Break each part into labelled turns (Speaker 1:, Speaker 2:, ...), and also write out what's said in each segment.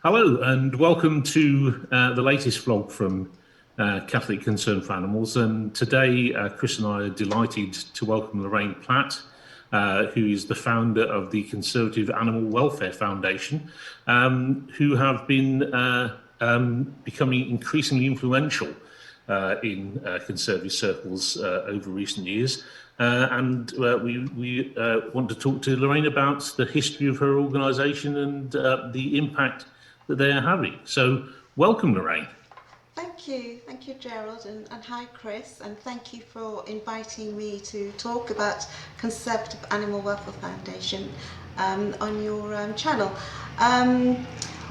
Speaker 1: Hello and welcome to the latest vlog from Catholic Concern for Animals. And today Chris and I are delighted to welcome Lorraine Platt, who is the founder of the Conservative Animal Welfare Foundation, who have been becoming increasingly influential in conservative circles over recent years. And we want to talk to Lorraine about the history of her organisation and the impact that they are having. So welcome, Lorraine.
Speaker 2: Thank you Gerald, and hi Chris, and thank you for inviting me to talk about Conservative Animal Welfare Foundation on your channel.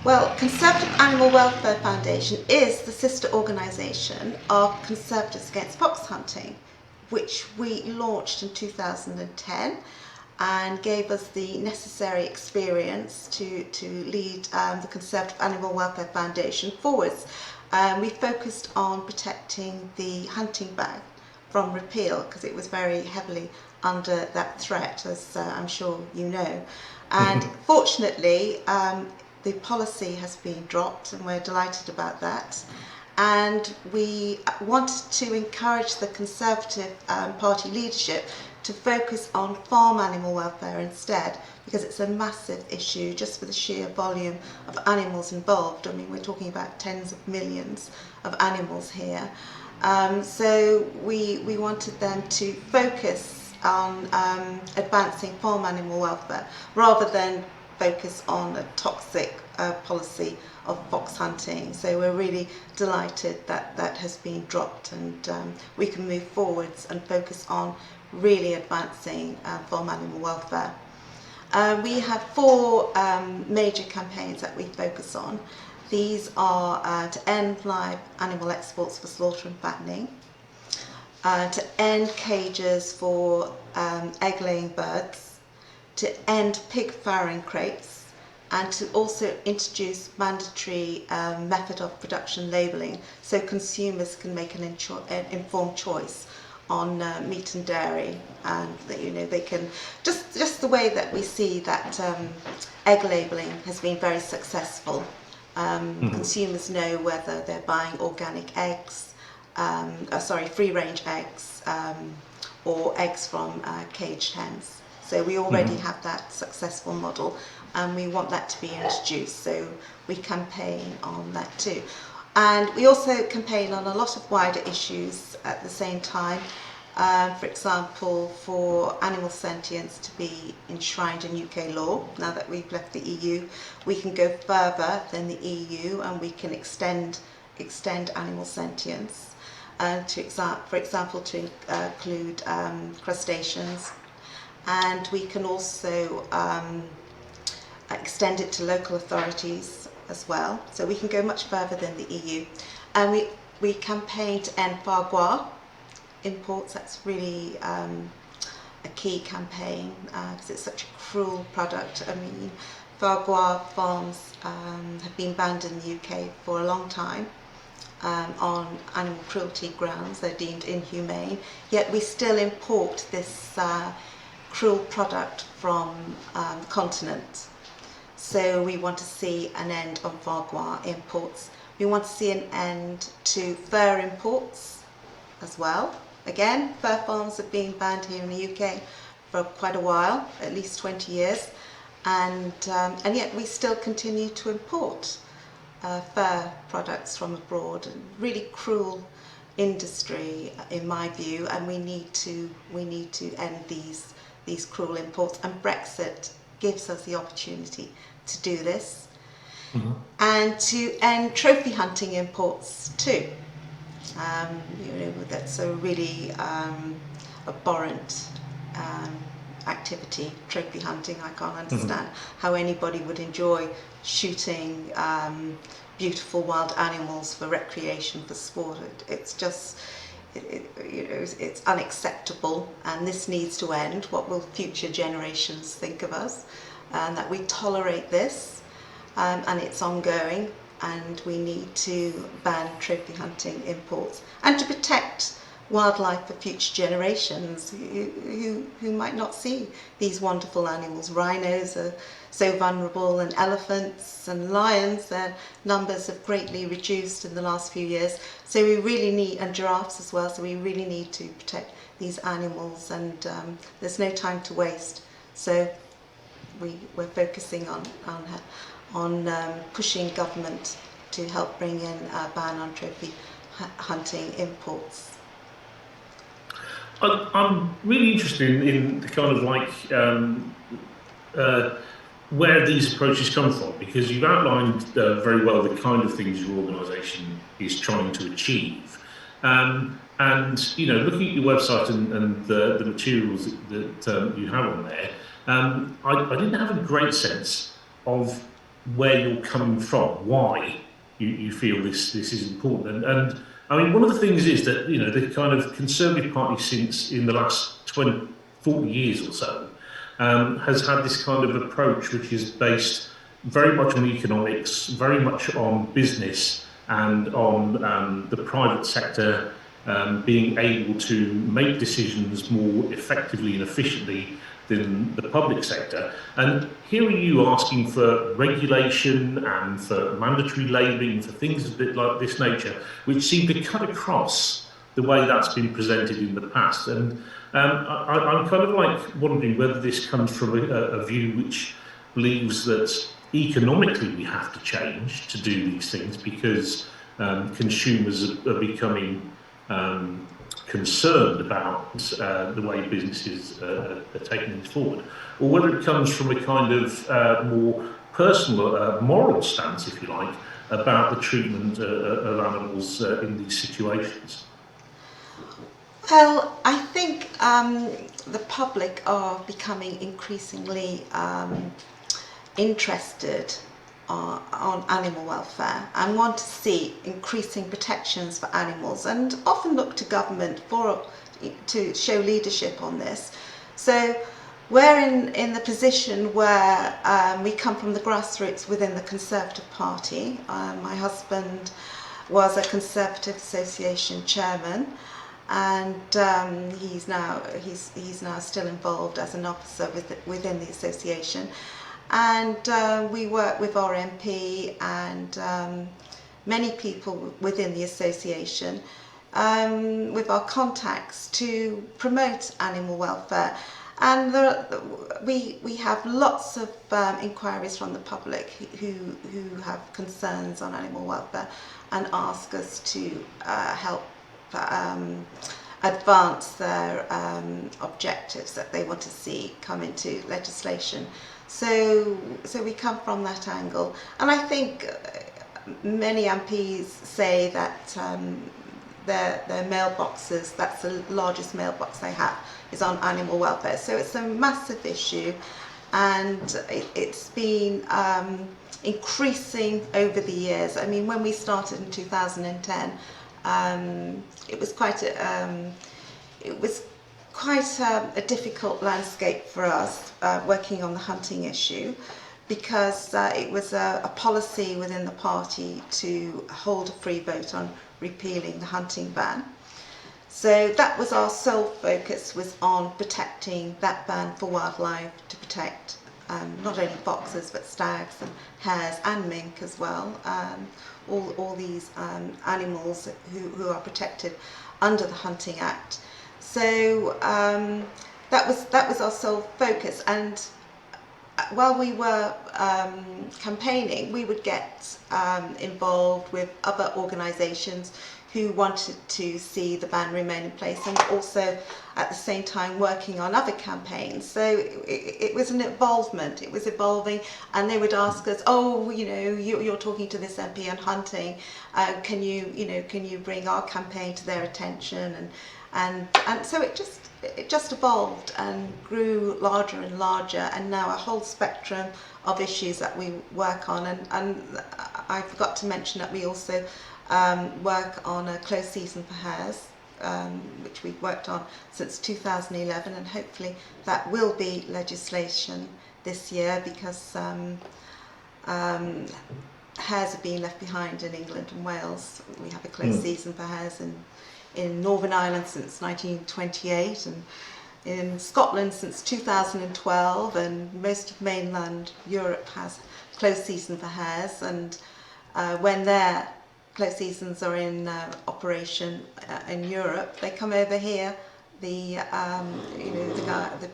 Speaker 2: Well, Conservative Animal Welfare Foundation is the sister organisation of Conservatives Against Fox Hunting, which we launched in 2010 and gave us the necessary experience to lead the Conservative Animal Welfare Foundation forwards. We focused on protecting the hunting ban from repeal because it was very heavily under that threat, as I'm sure you know. And fortunately, the policy has been dropped and we're delighted about that. And we wanted to encourage the Conservative Party leadership to focus on farm animal welfare instead, because it's a massive issue just with the sheer volume of animals involved. I mean, we're talking about tens of millions of animals here. So we wanted them to focus on advancing farm animal welfare rather than focus on a toxic policy of fox hunting. So we're really delighted that that has been dropped, and we can move forwards and focus on really advancing farm animal welfare. We have four major campaigns that we focus on. These are to end live animal exports for slaughter and fattening, to end cages for egg-laying birds, to end pig farrowing crates, and to also introduce mandatory method of production labelling so consumers can make an informed choice on meat and dairy, and that, you know, they can just the way that we see that egg labelling has been very successful. Consumers know whether they're buying organic eggs, free range eggs, or eggs from caged hens. So we already have that successful model, and we want that to be introduced, so we campaign on that too. And we also campaign on a lot of wider issues at the same time. For example, for animal sentience to be enshrined in UK law. Now that we've left the EU, we can go further than the EU and we can extend animal sentience. For example, to include crustaceans. And we can also extend it to local authorities as well. So we can go much further than the EU. And we campaign to end foie gras imports. That's really a key campaign because it's such a cruel product. I mean, foie gras farms have been banned in the UK for a long time on animal cruelty grounds. They're deemed inhumane, yet we still import this cruel product from the continent. So we want to see an end on foie gras imports. We want to see an end to fur imports as well. Again, fur farms have been banned here in the UK for quite a while, at least 20 years, and yet we still continue to import fur products from abroad. And really cruel industry, in my view, and we need to end these cruel imports. And Brexit gives us the opportunity to do this, and to end trophy hunting imports too. You know, that's a really abhorrent activity, trophy hunting. I can't understand how anybody would enjoy shooting beautiful wild animals for recreation, for sport. It's just, you know, it's unacceptable, and this needs to end. What will future generations think of us? And that we tolerate this, and it's ongoing. And we need to ban trophy hunting imports and to protect wildlife for future generations who might not see these wonderful animals. Rhinos are so vulnerable, and elephants and lions, their numbers have greatly reduced in the last few years. So we really need, and giraffes as well, so we really need to protect these animals, and there's no time to waste. So we're focusing on pushing government to help bring in a ban on trophy hunting imports.
Speaker 1: I'm really interested in the kind of like where these approaches come from, because you've outlined very well the kind of things your organisation is trying to achieve. And you know, looking at your website and the materials that you have on there, I didn't have a great sense of where you're coming from, why you feel this is important. And I mean, one of the things is that, you know, the kind of Conservative Party since in the last 40 years or so has had this kind of approach which is based very much on economics, very much on business, and on the private sector being able to make decisions more effectively and efficiently than the public sector. And here are you asking for regulation and for mandatory labelling, for things a bit like this nature, which seem to cut across the way that's been presented in the past. And I'm kind of like wondering whether this comes from a view which believes that economically we have to change to do these things because consumers are becoming concerned about the way businesses are taking things forward, or whether it comes from a kind of more personal, moral stance, if you like, about the treatment of animals in these situations.
Speaker 2: Well, I think the public are becoming increasingly interested on animal welfare and want to see increasing protections for animals, and often look to government to show leadership on this. So we're in the position where we come from the grassroots within the Conservative Party. My husband was a Conservative Association chairman, and he's now still involved as an officer within the association. And we work with our MP and many people within the association with our contacts to promote animal welfare. And we have lots of inquiries from the public who have concerns on animal welfare and ask us to help advance their objectives that they want to see come into legislation. So we come from that angle, and I think many MPs say that their mailboxes, that's the largest mailbox they have, is on animal welfare. So it's a massive issue, and it's been increasing over the years. I mean, when we started in 2010, it was quite a difficult landscape for us working on the hunting issue, because it was a policy within the party to hold a free vote on repealing the hunting ban. So that was our sole focus, was on protecting that ban for wildlife, to protect not only foxes but stags and hares and mink as well, all these animals who are protected under the Hunting Act. So that was our sole focus, and while we were campaigning, we would get involved with other organisations who wanted to see the ban remain in place, and also at the same time working on other campaigns. So it was an involvement, it was evolving, and they would ask us, oh, you know, you're talking to this MP on hunting, can you bring our campaign to their attention? And so it just evolved and grew larger and larger, and now a whole spectrum of issues that we work on. And I forgot to mention that we also work on a closed season for hares, which we've worked on since 2011, and hopefully that will be legislation this year, because hares are being left behind in England and Wales. We have a closed season for hares in Northern Ireland since 1928, and in Scotland since 2012, and most of mainland Europe has closed season for hares, and when their closed seasons are in operation in Europe, they come over here, the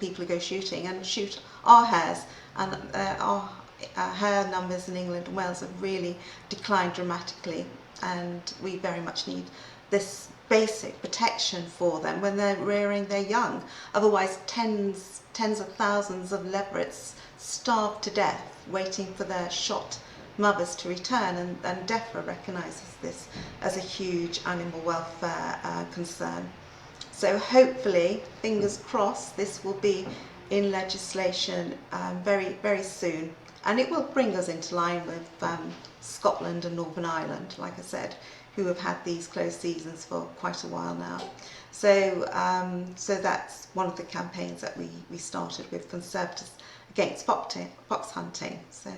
Speaker 2: people who go shooting, and shoot our hares, and our hare numbers in England and Wales have really declined dramatically, and we very much need this basic protection for them when they're rearing their young. Otherwise tens of thousands of leverets starve to death waiting for their shot mothers to return, and DEFRA recognises this as a huge animal welfare concern. So hopefully, fingers crossed, this will be in legislation very, very soon, and it will bring us into line with Scotland and Northern Ireland, like I said, who have had these closed seasons for quite a while now. So that's one of the campaigns that we started with Conservatives Against Fox Hunting. So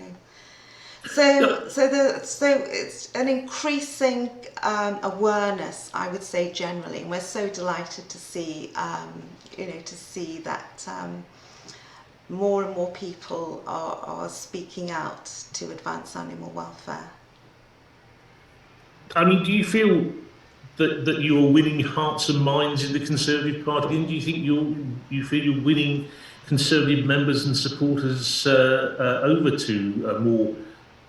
Speaker 2: it's an increasing awareness, I would say, generally, and we're so delighted to see that more and more people are speaking out to advance animal welfare.
Speaker 1: I mean, do you feel that you're winning hearts and minds in the Conservative Party? And do you think you feel you're winning Conservative members and supporters over to a more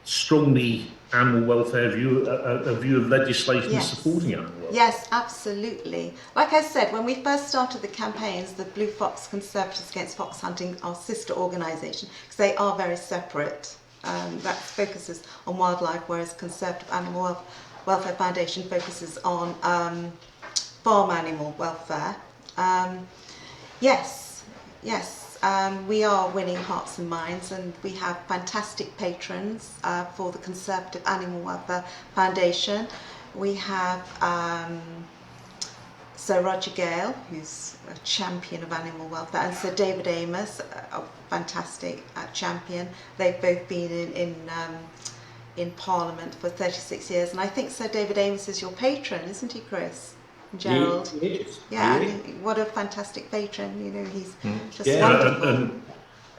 Speaker 1: strongly animal welfare view, a view of legislation supporting animal welfare?
Speaker 2: Yes, absolutely. Like I said, when we first started the campaigns, the Blue Fox Conservatives Against Fox Hunting, our sister organisation, because they are very separate. That focuses on wildlife, whereas Conservative Animal Welfare Foundation focuses on farm animal welfare. Yes, we are winning hearts and minds, and we have fantastic patrons for the Conservative Animal Welfare Foundation. We have Sir Roger Gale, who's a champion of animal welfare, and Sir David Amos, a fantastic champion. They've both been in Parliament for 36 years, and I think Sir David Amos is your patron, isn't he, Chris? Gerald?
Speaker 1: Yes.
Speaker 2: Yeah, what a fantastic patron, he's just wonderful.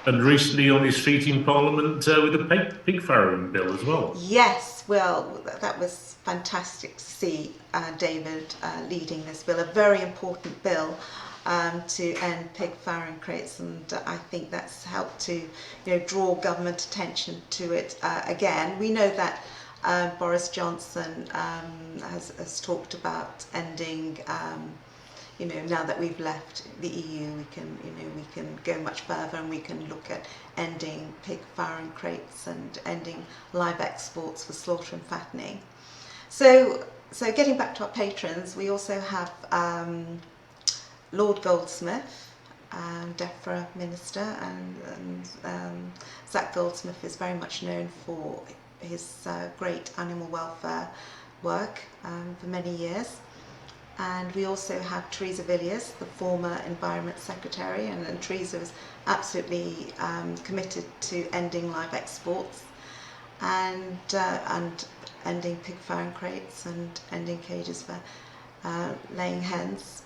Speaker 1: And recently on his feet in Parliament with a pig farrowing bill as well.
Speaker 2: Yes, well, that was fantastic to see David leading this bill, a very important bill to end pig farrowing crates, and I think that's helped to draw government attention to it again. We know that Boris Johnson has talked about ending. Now that we've left the EU, we can go much further, and we can look at ending pig farrowing crates and ending live exports for slaughter and fattening. So getting back to our patrons, we also have Lord Goldsmith, DEFRA Minister, and Zach Goldsmith is very much known for his great animal welfare work for many years. And we also have Teresa Villiers, the former Environment Secretary, and Teresa is absolutely committed to ending live exports and ending pig farrowing crates and ending cages for laying hens.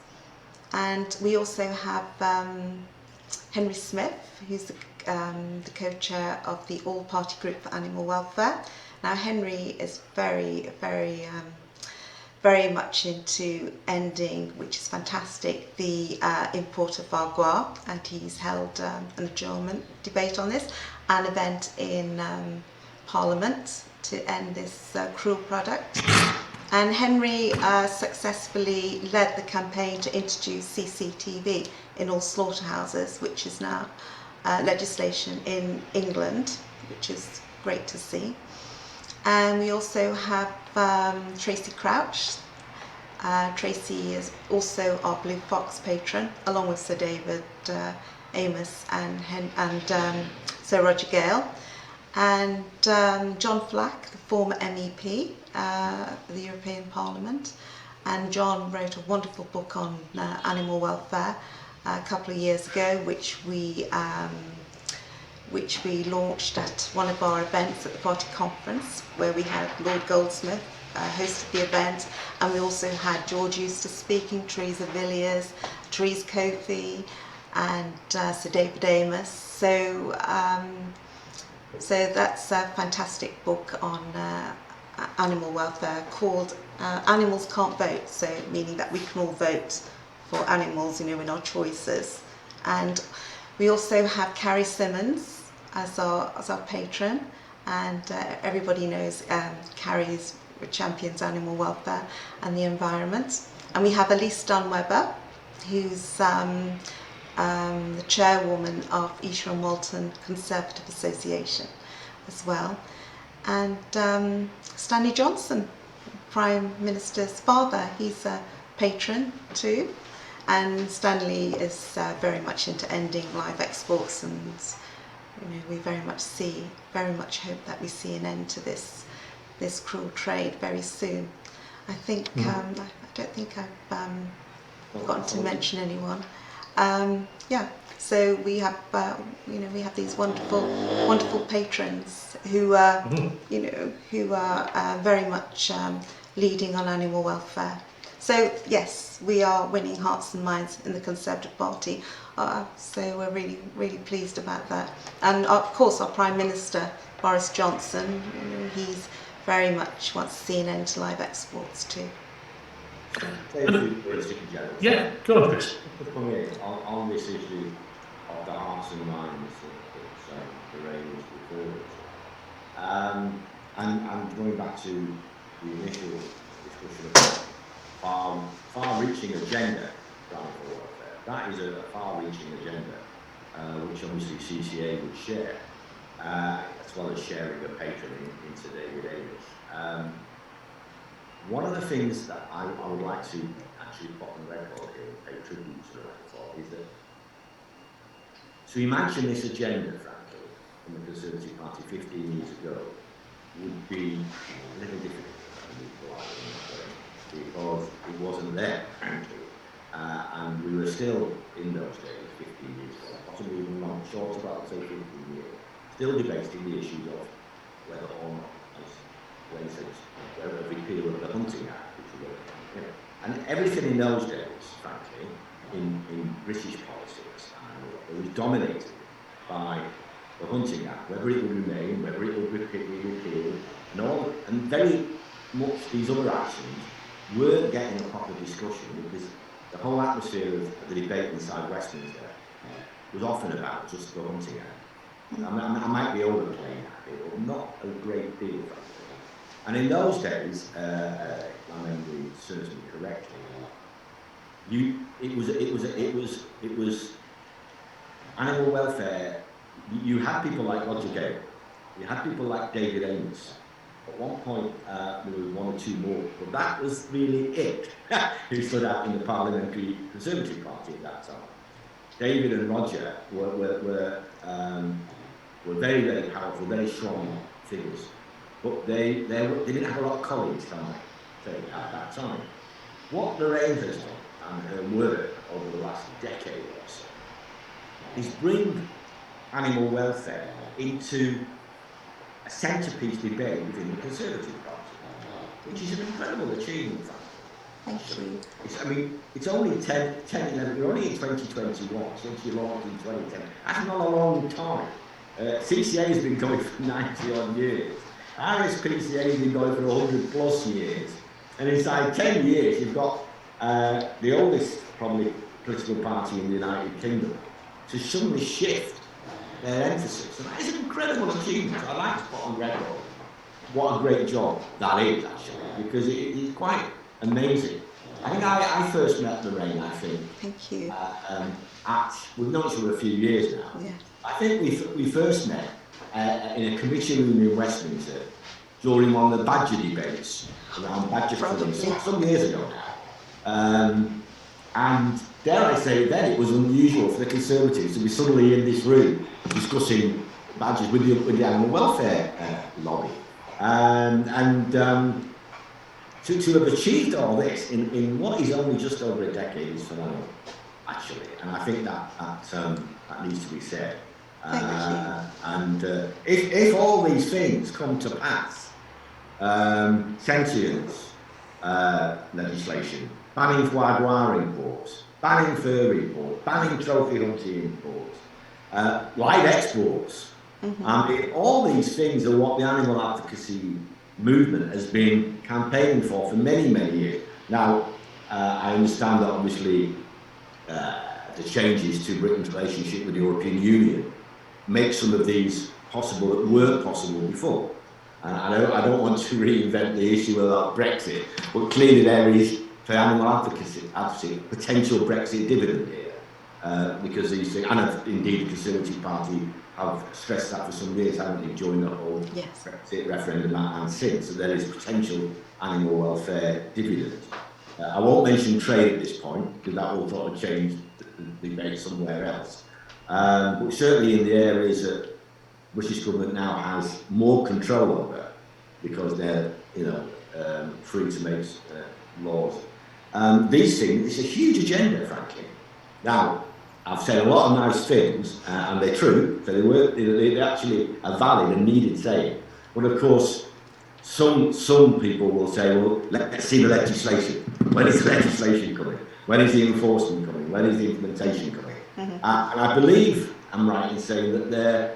Speaker 2: And we also have Henry Smith, who's the co-chair of the All-Party Group for Animal Welfare. Now, Henry is very, very much into ending, which is fantastic, the import of foie gras, and he's held an adjournment debate on this, an event in Parliament to end this cruel product. And Henry successfully led the campaign to introduce CCTV in all slaughterhouses, which is now legislation in England, which is great to see. And we also have Tracy Crouch. Tracy is also our Blue Fox patron, along with Sir David Amos and Sir Roger Gale. And John Flack, the former MEP for the European Parliament. And John wrote a wonderful book on animal welfare a couple of years ago, which we launched at one of our events at the party conference, where we had Lord Goldsmith hosted the event, and we also had George Eustace speaking, Teresa Villiers, Therese Kofi, and Sir David Amos. So that's a fantastic book on animal welfare called Animals Can't Vote, so meaning that we can all vote for animals, you know, in our choices. And we also have Carrie Simmons as our patron, and everybody knows Carrie champions animal welfare and the environment. And we have Elise Dunweber, who's the chairwoman of Esher and Walton Conservative Association as well. And Stanley Johnson, Prime Minister's father, he's a patron too. And Stanley is very much into ending live exports, and you know, we very much hope that we see an end to this cruel trade very soon. I think I don't think I've forgotten to mention anyone. Yeah, so we have you know, we have these wonderful patrons who you know, who are very much leading on animal welfare. So yes, we are winning hearts and minds in the Conservative Party. So we're really pleased about that. And of course, our Prime Minister Boris Johnson, you know, he's very much wants to see an end to live exports too.
Speaker 1: Yeah, go on, Chris.
Speaker 3: On this issue of the hearts and minds that Lorraine was before us, and going back to the initial discussion about far-reaching agenda for animal welfare, that is a far-reaching agenda, which obviously CCA would share, as well as sharing a patron into David Amos. One of the things that I would like to actually put on record here and pay tribute to the record is that to imagine this agenda, frankly, from the Conservative Party 15 years ago would be a little difficult, because it wasn't there, frankly. And we were still, in those days, 15 years ago, possibly even long, short about, say, 15 years, still debating the issues of whether or not, for instance, whether a repeal of the Hunting Act, which was, you know, and everything in those days, frankly, in British politics, it was dominated by the Hunting Act, whether it would remain, whether it would be repealed, and very much these other actions weren't getting a proper discussion, because the whole atmosphere of the debate inside Westminster was often about just the Hunting Act. I might be overplaying that, but not a great deal, frankly. And in those days, my memory serves me correctly, it was animal welfare. You had people like Roger Gale, you had people like David Amos. At one point, there was one or two more, but that was really it, who stood out in the Parliamentary Conservative Party at that time. David and Roger were very, very powerful, very strong figures. But they didn't have a lot of colleagues, can I say, at that time. What Lorraine has done, and her work over the last decade or so, is bring animal welfare into a centrepiece debate within the Conservative Party, which is an incredible achievement, frankly.
Speaker 2: Thank you.
Speaker 3: It's only 10, 11, we're only in 2021, since you launched in 2010. That's not a long time. CCA has been going for 90 odd years. RSPCA has been going for 100 plus years. And inside 10 years, you've got the oldest, probably, political party in the United Kingdom to suddenly shift their emphasis. And that is an incredible achievement. I'd like to put on record what a great job that is, actually, because it is quite amazing. I think I first met Lorraine, I think.
Speaker 2: Thank you.
Speaker 3: We've known each other a few years now.
Speaker 2: Yeah.
Speaker 3: I think we first met in a committee room in Westminster during one of the Badger debates around Badger funding, some years ago now. And dare I say, then it was unusual for the Conservatives to be suddenly in this room discussing badgers with the animal welfare lobby. To have achieved all this in what is only just over a decade is phenomenal, actually. And I think that needs to be said.
Speaker 2: Thank you.
Speaker 3: And if all these things come to pass, sentience legislation, banning foie gras imports, banning fur imports, banning trophy hunting imports, live exports. I mean, all these things are what the animal advocacy movement has been campaigning for many, many years. Now, I understand that obviously the changes to Britain's relationship with the European Union make some of these possible that weren't possible before. And I don't want to reinvent the issue about Brexit, but clearly there is, for animal advocacy potential Brexit dividend here, because these things, and indeed the Conservative Party have stressed that for some years, haven't they, during the whole Brexit referendum and since, so there is potential animal welfare dividend. I won't mention trade at this point, because that will sort of change the debate somewhere else. But certainly in the areas that British government now has more control over, because they're free to make laws. These things, it's a huge agenda, frankly. Now, I've said a lot of nice things, and they're true, so they actually are valid and needed saying. But of course, some people will say, well, let's see the legislation. When is the legislation coming? When is the enforcement coming? When is the implementation coming? And I believe I'm right in saying that there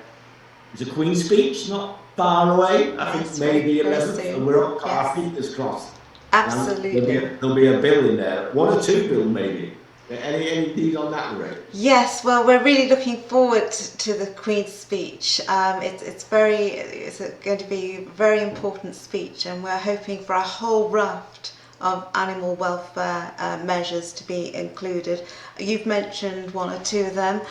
Speaker 3: is a Queen's speech not far away. I think maybe 11th, and we're up our fingers crossed.
Speaker 2: Absolutely.
Speaker 3: There'll be a bill in there, 1 or 2 bills maybe. Any views on that, Lorraine?
Speaker 2: Yes, well, we're really looking forward to the Queen's speech. It's going to be a very important speech, and we're hoping for a whole raft of animal welfare measures to be included. You've mentioned 1 or 2 of them.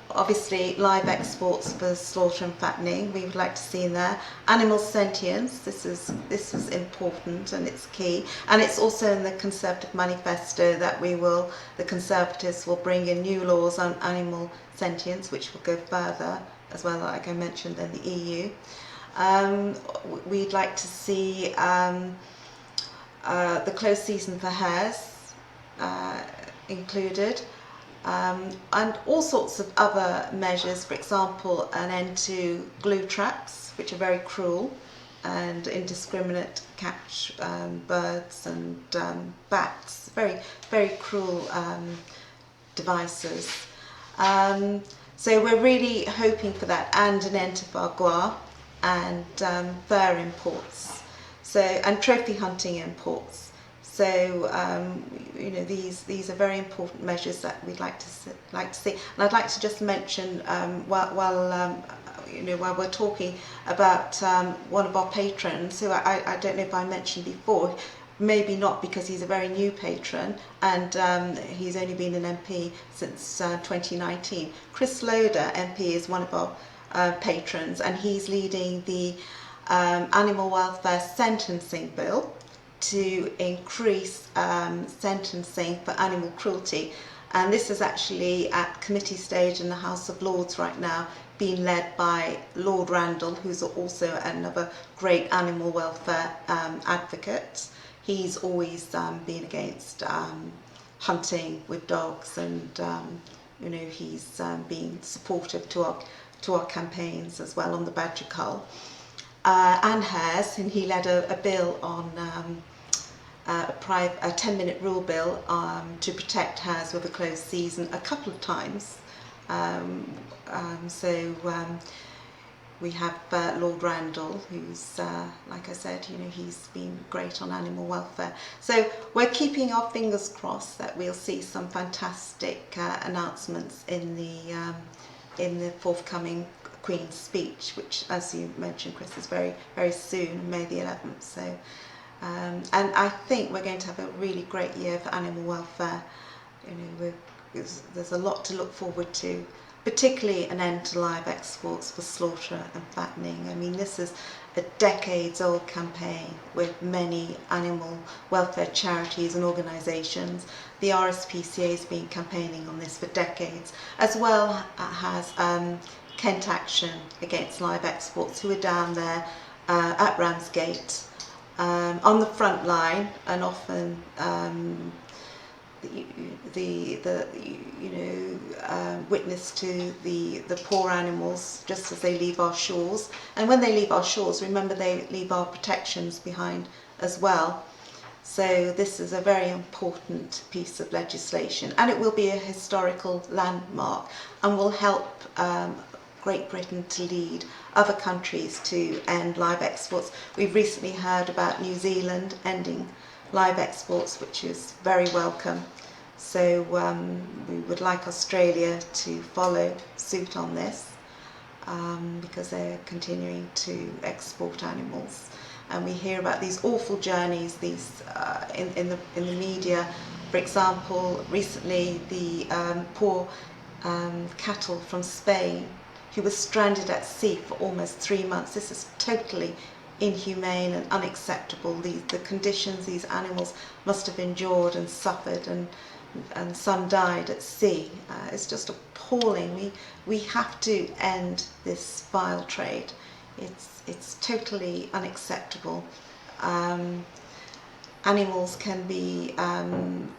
Speaker 2: Obviously, live exports for slaughter and fattening, we would like to see in there. Animal sentience, this is important and it's key. And it's also in the Conservative manifesto that the Conservatives will bring in new laws on animal sentience, which will go further as well, like I mentioned, than the EU. We'd like to see the closed season for hares included. And all sorts of other measures, for example, an end to glue traps, which are very cruel and indiscriminate catch birds and bats, very, very cruel devices. So we're really hoping for that, and an end to foie gras and fur imports, and trophy hunting imports. So these are very important measures that we'd like to see. And I'd like to just mention while we're talking about one of our patrons, who I don't know if I mentioned before, maybe not because he's a very new patron, and he's only been an MP since 2019. Chris Loader MP is one of our patrons, and he's leading the Animal Welfare Sentencing Bill to increase sentencing for animal cruelty, and this is actually at committee stage in the House of Lords right now, being led by Lord Randall, who's also another great animal welfare advocate. He's always been against hunting with dogs, and he's been supportive to our campaigns as well on the badger cull. And hares, and he led a bill on a 10-minute rule bill to protect hares with a closed season a couple of times. We have Lord Randall, who's, like I said, he's been great on animal welfare. So we're keeping our fingers crossed that we'll see some fantastic announcements in the forthcoming Queen's speech, which, as you mentioned, Chris, is very, very soon, May the 11th. So, and I think we're going to have a really great year for animal welfare. There's a lot to look forward to, particularly an end to live exports for slaughter and fattening. I mean, this is a decades-old campaign with many animal welfare charities and organisations. The RSPCA has been campaigning on this for decades, as well as Kent Action Against Live Exports, who are down there at Ramsgate on the front line, and often witness to the poor animals just as they leave our shores. And when they leave our shores, remember, they leave our protections behind as well. So this is a very important piece of legislation, and it will be a historical landmark and will help Great Britain to lead other countries to end live exports. We've recently heard about New Zealand ending live exports, which is very welcome. So we would like Australia to follow suit on this, because they're continuing to export animals. And we hear about these awful journeys, these in the media. For example, recently the poor cattle from Spain who were stranded at sea for almost 3 months. This is totally inhumane and unacceptable. The conditions these animals must have endured and suffered, and some died at sea. It's just appalling. We have to end this vile trade. It's totally unacceptable. Animals can be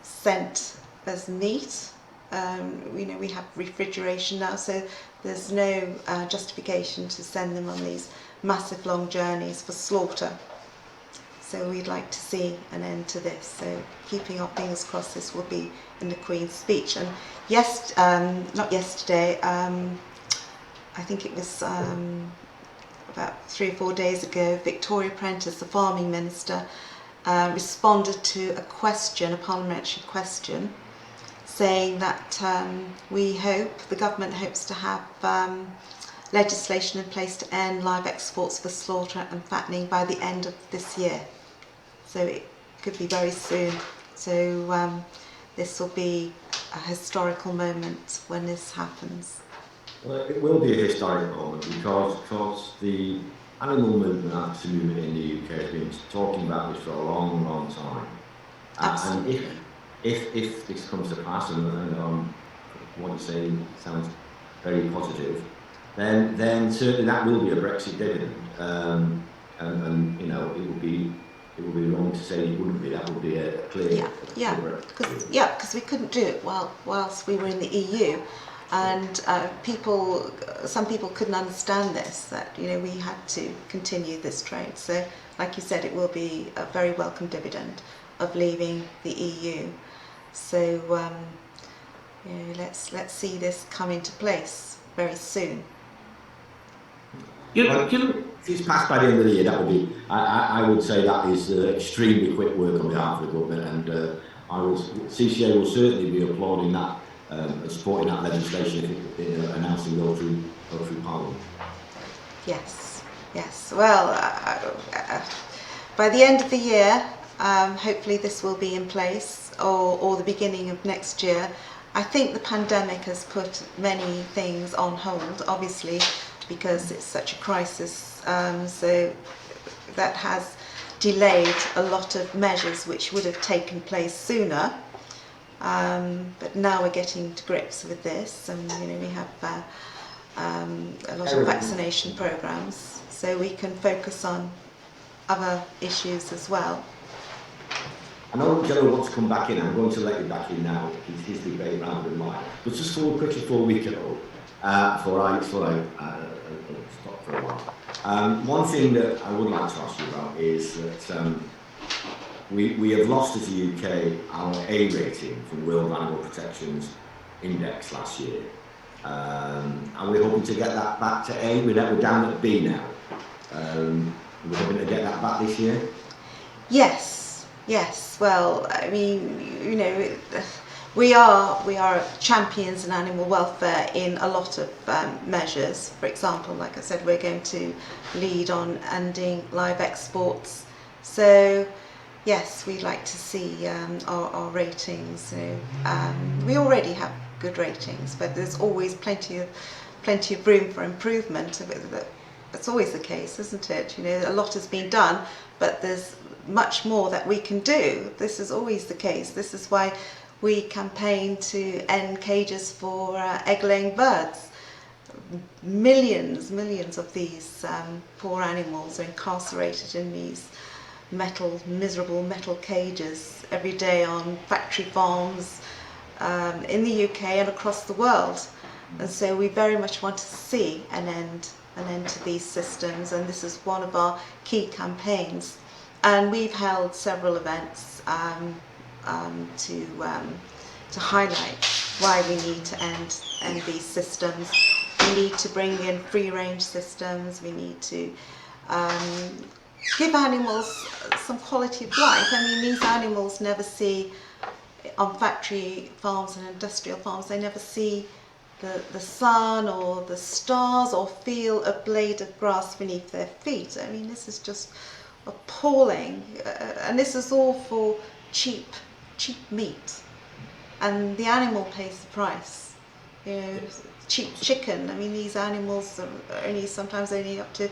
Speaker 2: sent as meat. We have refrigeration now, so there's no justification to send them on these massive long journeys for slaughter. So we'd like to see an end to this. So keeping our fingers crossed this will be in the Queen's speech. And not yesterday, I think it was about 3 or 4 days ago, Victoria Prentice, the farming minister, responded to a parliamentary question, saying that the government hopes to have legislation in place to end live exports for slaughter and fattening by the end of this year. So it could be very soon. So this will be a historical moment when this happens.
Speaker 3: Well, it will be a historic moment because the animal movement movement in the UK has been talking about this for a long, long time.
Speaker 2: Absolutely.
Speaker 3: And if this comes to pass, and what you say sounds very positive, then certainly that will be a Brexit dividend. And you know, it would be wrong to say it wouldn't be. That would be a clear.
Speaker 2: Because we couldn't do it whilst we were in the EU. And some people couldn't understand this, that we had to continue this trade. So, like you said, it will be a very welcome dividend of leaving the EU. So, let's see this come into place very soon.
Speaker 3: If it's passed by the end of the year, that would be. I would say that is extremely quick work on behalf of the government, and CCA will certainly be applauding that. Supporting that legislation if it announcing go through Parliament.
Speaker 2: Yes. Well, by the end of the year, hopefully this will be in place, or the beginning of next year. I think the pandemic has put many things on hold, obviously, because it's such a crisis. So that has delayed a lot of measures which would have taken place sooner. But now we're getting to grips with this, and we have a lot of vaccination programs, so we can focus on other issues as well.
Speaker 3: I know Gerald wants to come back in. I'm going to let you back in now. His debate rather than mine. But just quickly before we go, before I stop for a while. One thing that I would like to ask you about is that. We have lost as a UK our A rating from World Animal Protection's Index last year, and we're hoping to get that back to A. We're down at B now. We're hoping to get that back this year. Yes.
Speaker 2: Well, I mean, we are champions in animal welfare in a lot of measures. For example, like I said, we're going to lead on ending live exports. So. Yes, we'd like to see our ratings. We already have good ratings, but there's always plenty of room for improvement. That's always the case, isn't it? A lot has been done, but there's much more that we can do. This is always the case. This is why we campaign to end cages for egg-laying birds. Millions of these poor animals are incarcerated in these miserable metal cages every day on factory farms in the UK and across the world. And so we very much want to see an end to these systems, and this is one of our key campaigns. And we've held several events to highlight why we need to end these systems. We need to bring in free-range systems. We need to give animals some quality of life. I mean, these animals never see, on factory farms and industrial farms, they never see the sun or the stars or feel a blade of grass beneath their feet. I mean, this is just appalling, and this is all for cheap meat, and the animal pays the price. You know, cheap chicken. I mean, these animals are sometimes only up to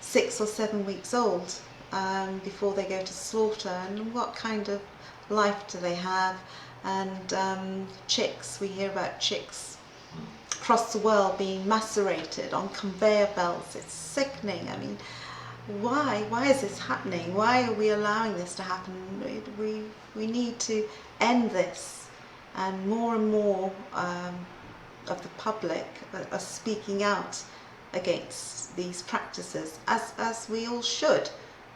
Speaker 2: 6 or 7 weeks old before they go to slaughter, and what kind of life do they have? And chicks, we hear about chicks across the world being macerated on conveyor belts. It's sickening. I mean, why is this happening? Why are we allowing this to happen? We need to end this, and more of the public are speaking out against these practices, as we all should,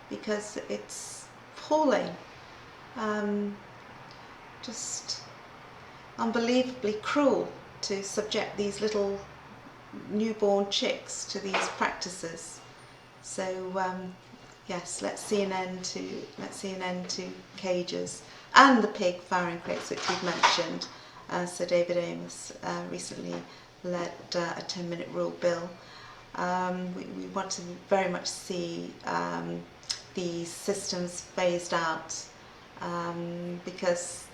Speaker 2: because it's appalling. Just unbelievably cruel to subject these little newborn chicks to these practices. So yes, let's see an end to cages and the pig farrowing crates, which we've mentioned. Sir David Amos recently led a 10-minute rule bill. We want to very much see these systems phased out, because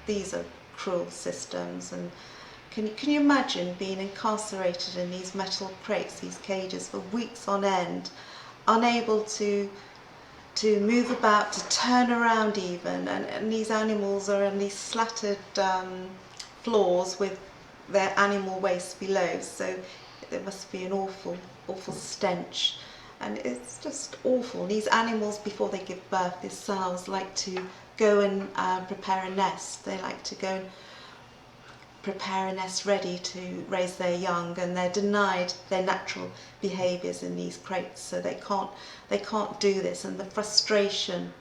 Speaker 2: these are cruel systems. And can you imagine being incarcerated in these metal crates, these cages, for weeks on end, unable to move about, to turn around even, and these animals are on these slatted floors with their animal waste below, so there must be an awful stench, and it's just awful. These animals, before they give birth, these sows like to go and prepare a nest. They like to go and prepare a nest ready to raise their young, and they're denied their natural behaviours in these crates, so they can't do this. And the frustration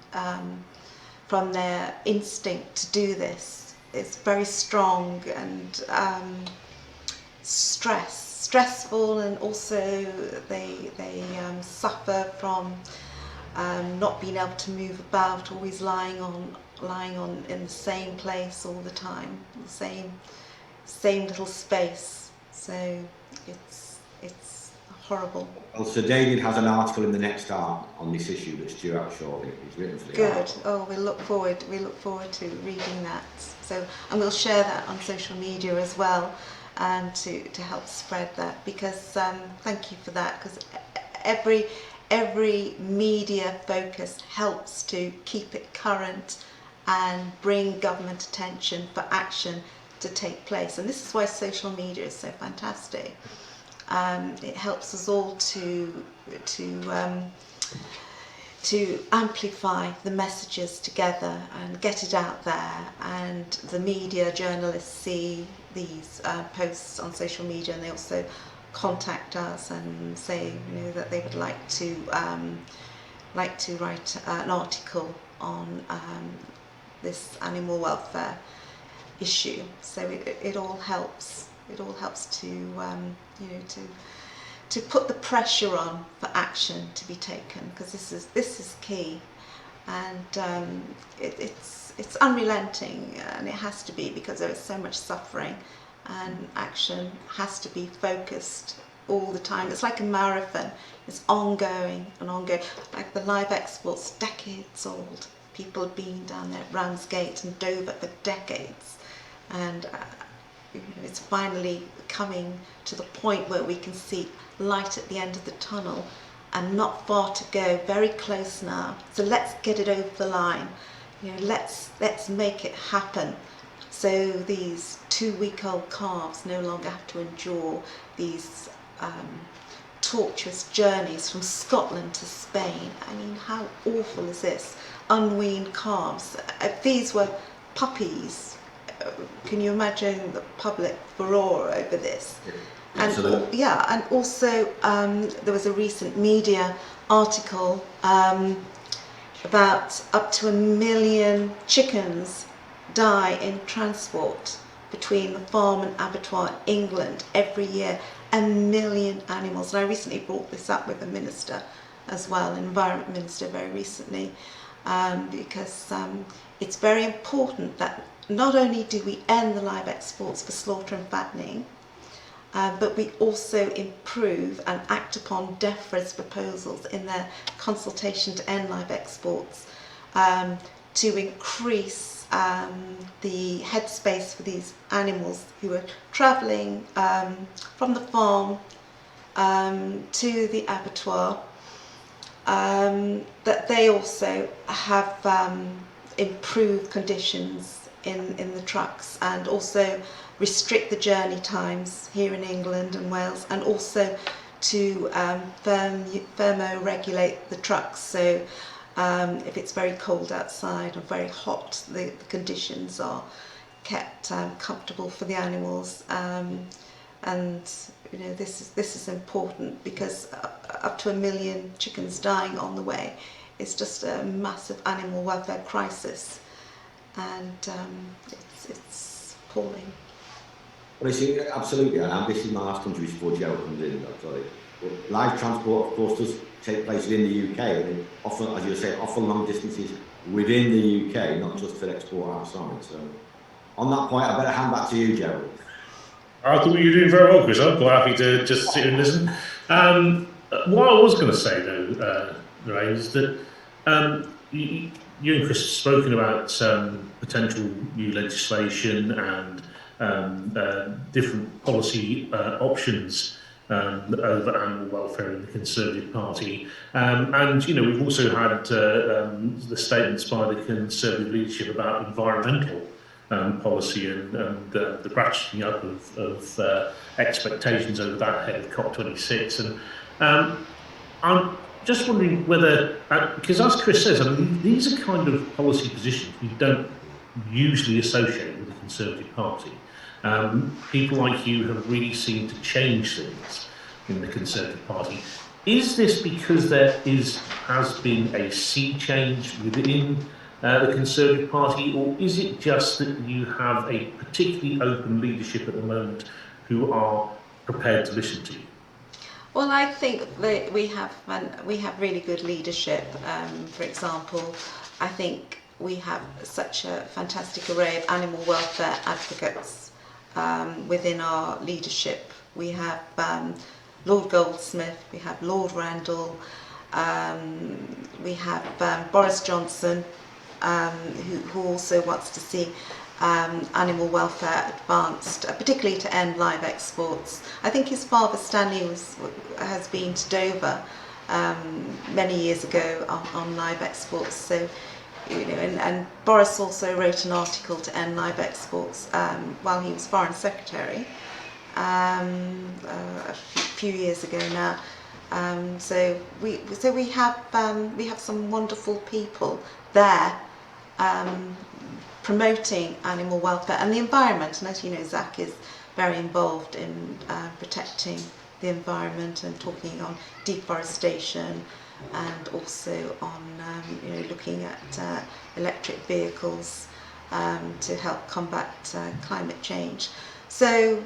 Speaker 2: from their instinct to do this is very strong, and stressful, and also they suffer from not being able to move about, always lying on in the same place all the time, the same little space. So it's horrible.
Speaker 3: Well, Sir David has an article in the Next Art on this issue that's due out shortly. He's written for the
Speaker 2: Good.
Speaker 3: article.
Speaker 2: Oh, we look forward to reading that. So, and we'll share that on social media as well, and to help spread that, because thank you for that, because every media focus helps to keep it current and bring government attention for action to take place. And this is why social media is so fantastic. It helps us all to amplify the messages together and get it out there, and the media journalists see these posts on social media, and they also contact us and say, you know, that they would like to write an article on this animal welfare issue. So it all helps. It all helps to you know, to put the pressure on for action to be taken, because this is key, and it's unrelenting, and it has to be, because there is so much suffering, and action has to be focused all the time. It's like a marathon. It's ongoing and ongoing. Like the live exports, decades old. People have been down there at Ramsgate and Dover for decades, and it's finally coming to the point where we can see light at the end of the tunnel, and not far to go, very close now. So let's get it over the line. You know, let's make it happen, so these 2-week-old calves no longer have to endure these tortuous journeys from Scotland to Spain. I mean, how awful is this? Unweaned calves. If these were puppies, can you imagine the public furore over this? And yeah, and also there was a recent media article about up to 1 million chickens die in transport between the farm and abattoir in England every year. 1 million animals. And I recently brought this up with the minister as well, an environment minister very recently, because it's very important that not only do we end the live exports for slaughter and fattening, but we also improve and act upon DEFRA's proposals in their consultation to end live exports to increase the headspace for these animals who are travelling from the farm to the abattoir, that they also have improved conditions in the trucks, and also restrict the journey times here in England and Wales, and also to thermo-regulate the trucks, so if it's very cold outside or very hot, the conditions are kept comfortable for the animals, and you know, this is important, because up to 1 million chickens dying on the way is just a massive animal welfare crisis, and it's appalling.
Speaker 3: Well, you see, absolutely, and this is my last country before Gerald comes in. Sorry. But live transport, of course, does take place within the UK, and often, as you say, often long distances within the UK, not just for export outside. So, on that point, I better hand back to you, Gerald.
Speaker 1: I thought you were doing very well, Chris. I'm quite happy to just sit and listen. What I was going to say, though, Lorraine, is that you and Chris have spoken about potential new legislation and different policy options over animal welfare in the Conservative Party, and you know, we've also had the statements by the Conservative leadership about environmental policy and the ratcheting up of expectations over that ahead of COP26, and I'm just wondering whether, because as Chris says, I mean, these are kind of policy positions we don't usually associate with the Conservative Party. People like you have really seemed to change things in the Conservative Party. Is this because there has been a sea change within the Conservative Party, or is it just that you have a particularly open leadership at the moment who are prepared to listen to you?
Speaker 2: Well, I think that we have really good leadership. For example, I think we have such a fantastic array of animal welfare advocates within our leadership. We have Lord Goldsmith, we have Lord Randall, we have Boris Johnson, who also wants to see animal welfare advanced, particularly to end live exports. I think his father Stanley has been to Dover many years ago on live exports. So, you know, and Boris also wrote an article to end live exports while he was Foreign Secretary a few years ago now. So we have some wonderful people there promoting animal welfare and the environment. And as you know, Zach is very involved in protecting the environment and talking on deforestation, and also on you know, looking at electric vehicles to help combat climate change. So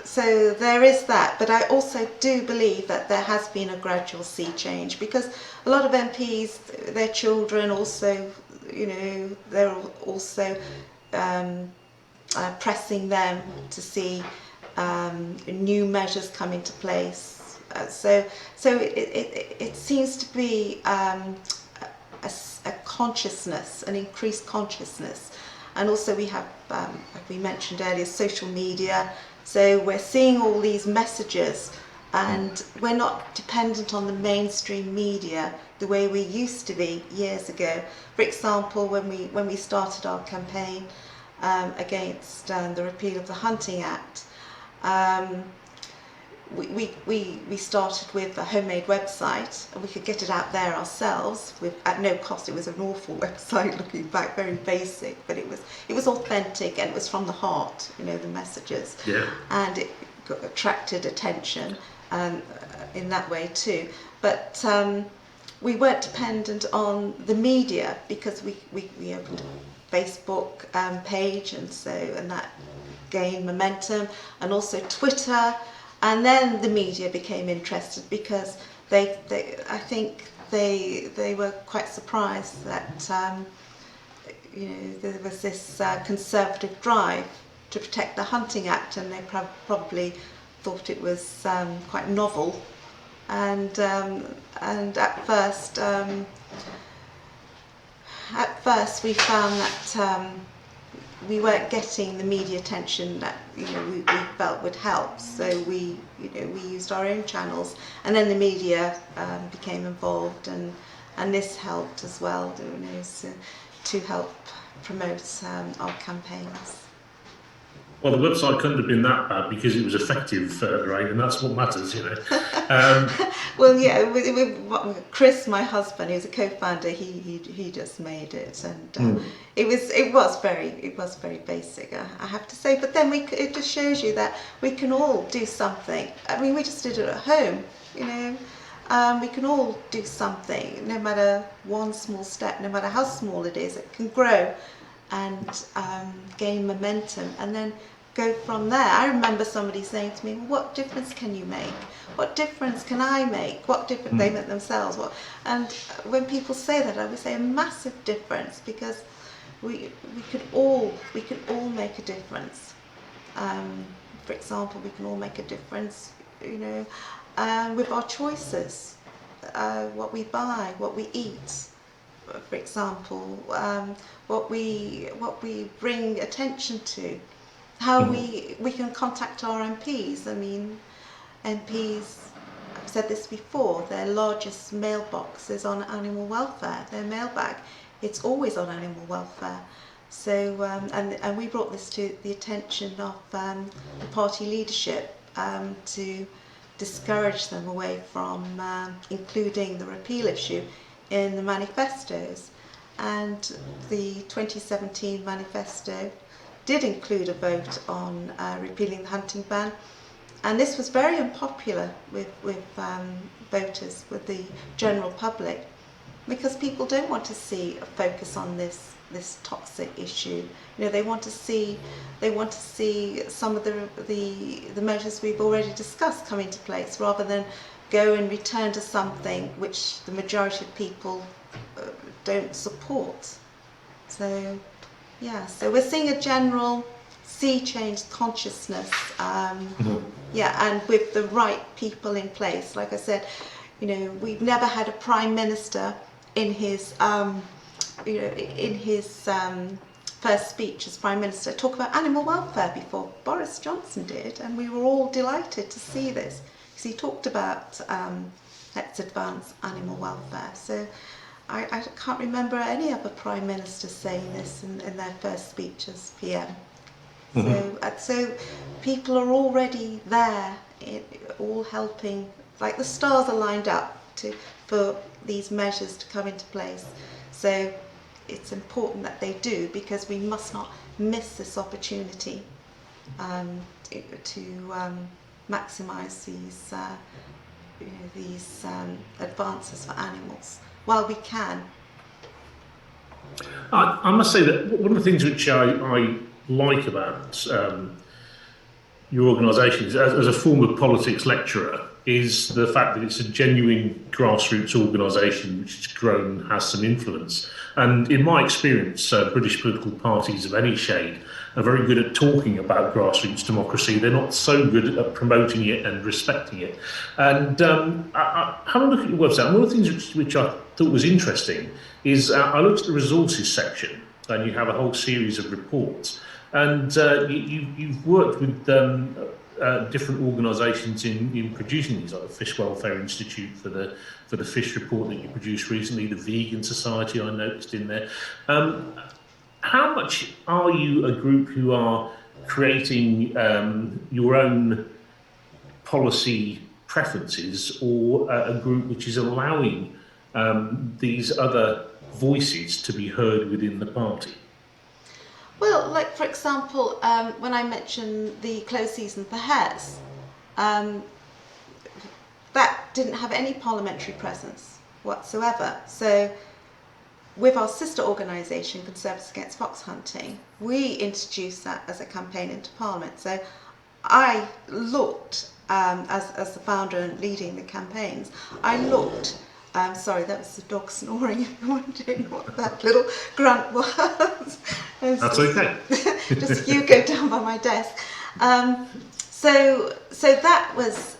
Speaker 2: there is that, but I also do believe that there has been a gradual sea change, because a lot of MPs, their children also, you know, they're also pressing them to see new measures come into place. So it seems to be a consciousness, an increased consciousness. And also we have, like we mentioned earlier, social media. So we're seeing all these messages, and we're not dependent on the mainstream media the way we used to be years ago. For example, when we started our campaign against the repeal of the Hunting Act, we started with a homemade website, and we could get it out there ourselves at no cost. It was an awful website looking back, very basic, but it was authentic, and it was from the heart, you know, the messages.
Speaker 1: Yeah.
Speaker 2: And it attracted attention in that way too. But we weren't dependent on the media, because we opened a Facebook page, and that gained momentum, and also Twitter. And then the media became interested, because I think they were quite surprised that you know, there was this conservative drive to protect the Hunting Act, and they probably thought it was quite novel. And at first we found that we weren't getting the media attention that, you know, we felt would help. So we used our own channels, and then the media became involved, and this helped as well, you know, to help promote our campaigns.
Speaker 1: Well, the website couldn't have been that bad, because it was effective, right? And that's what matters, you know.
Speaker 2: Well, yeah, with Chris, my husband, who's a co-founder, he just made it, and it was very basic, I have to say. But then it just shows you that we can all do something. I mean, we just did it at home, you know. We can all do something, no matter one small step, no matter how small it is. It can grow and gain momentum, and then go from there. I remember somebody saying to me, well, what difference can you make? What difference can I make? What difference they meant themselves? And when people say that, I would say a massive difference, because we could all make a difference. For example, we can all make a difference, you know, with our choices, what we buy, what we eat. For example, what we bring attention to, how we can contact our MPs. I mean, MPs, I've said this before, their largest mailbox is on animal welfare. Their mailbag, it's always on animal welfare. So, and we brought this to the attention of the party leadership to discourage them away from including the repeal issue in the manifestos. And the 2017 manifesto did include a vote on repealing the hunting ban, and this was very unpopular with voters, with the general public, because people don't want to see a focus on this toxic issue. You know, they want to see some of the measures we've already discussed come into place, rather than go and return to something which the majority of people don't support. So yeah, so we're seeing a general sea change consciousness, yeah, and with the right people in place. Like I said, you know, we've never had a prime minister in his you know, in his first speech as Prime Minister talk about animal welfare before. Boris Johnson did, and we were all delighted to see this, because he talked about let's advance animal welfare. So I can't remember any other Prime Minister saying this in their first speech as PM. So people are already there, all helping, like the stars are lined up for these measures to come into place. So it's important that they do, because we must not miss this opportunity to maximise these, you know, these advances for animals while we can.
Speaker 1: I must say that one of the things which I like about your organisation, as a former politics lecturer, is the fact that it's a genuine grassroots organisation which has grown, has some influence. And in my experience, British political parties of any shade are very good at talking about grassroots democracy. They're not so good at promoting it and respecting it. And I had a look at your website, and one of the things which I thought was interesting is I looked at the resources section, and you have a whole series of reports. And you've worked with different organisations in producing these, like the Fish Welfare Institute for the fish report that you produced recently, the Vegan Society I noticed in there. How much are you a group who are creating your own policy preferences, or a group which is allowing these other voices to be heard within the party?
Speaker 2: Well, like for example, when I mentioned the closed season for hares, that didn't have any parliamentary presence whatsoever. So with our sister organisation, Conservatives Against Fox Hunting, we introduced that as a campaign into Parliament. So I looked, as the founder and leading the campaigns, I looked, sorry, that was the dog snoring, if you're wondering what that little grunt was.
Speaker 1: That's okay.
Speaker 2: Just Hugo down by my desk. So that was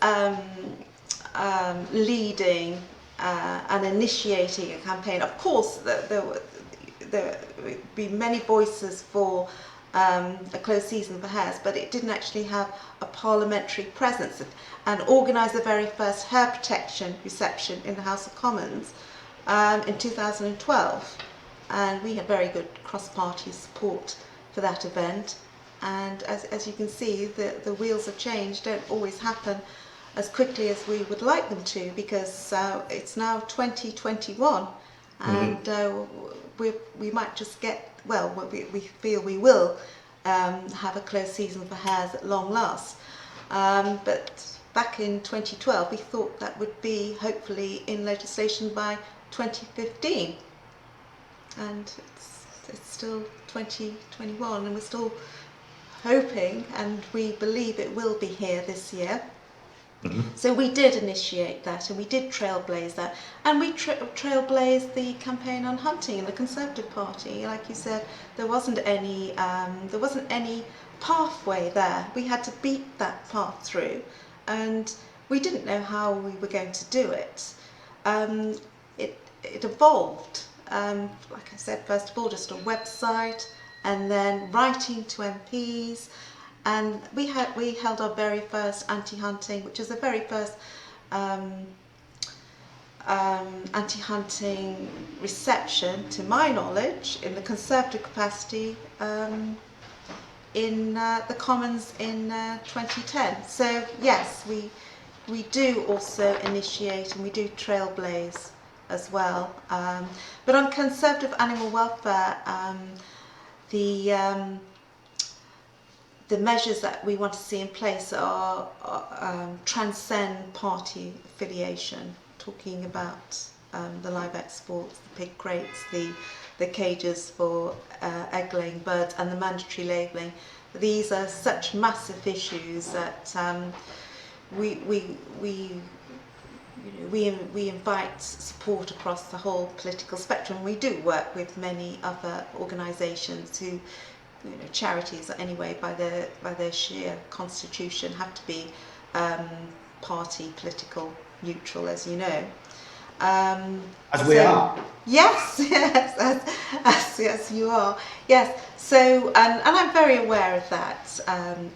Speaker 2: leading and initiating a campaign. Of course, there would be many voices for a closed season for hares, but it didn't actually have a parliamentary presence, and organised the very first hare protection reception in the House of Commons in 2012, and we had very good cross-party support for that event. And as you can see, the wheels of change don't always happen as quickly as we would like them to, because it's now 2021, and we might just get, well, we feel we will have a closed season for hares at long last. But back in 2012, we thought that would be hopefully in legislation by 2015, and it's still 2021, and we're still hoping, and we believe it will be here this year. So we did initiate that, and we did trailblaze that, and we trailblazed the campaign on hunting in the Conservative Party. Like you said, there wasn't any pathway there. We had to beat that path through, and we didn't know how we were going to do it. It evolved. Like I said, first of all, just a website, and then writing to MPs. And we held our very first anti-hunting, which is the very first anti-hunting reception, to my knowledge, in the Conservative capacity in the Commons in 2010. So yes, we do also initiate, and we do trailblaze as well. But on conservative animal welfare, the measures that we want to see in place are transcend party affiliation, talking about the live exports, the pig crates, the cages for egg-laying birds, and the mandatory labelling. These are such massive issues that we invite support across the whole political spectrum. We do work with many other organisations who, charities anyway, by their sheer constitution, have to be party political neutral, as you know.
Speaker 3: As we are.
Speaker 2: Yes, yes, you are. Yes. So, and I'm very aware of that. I'm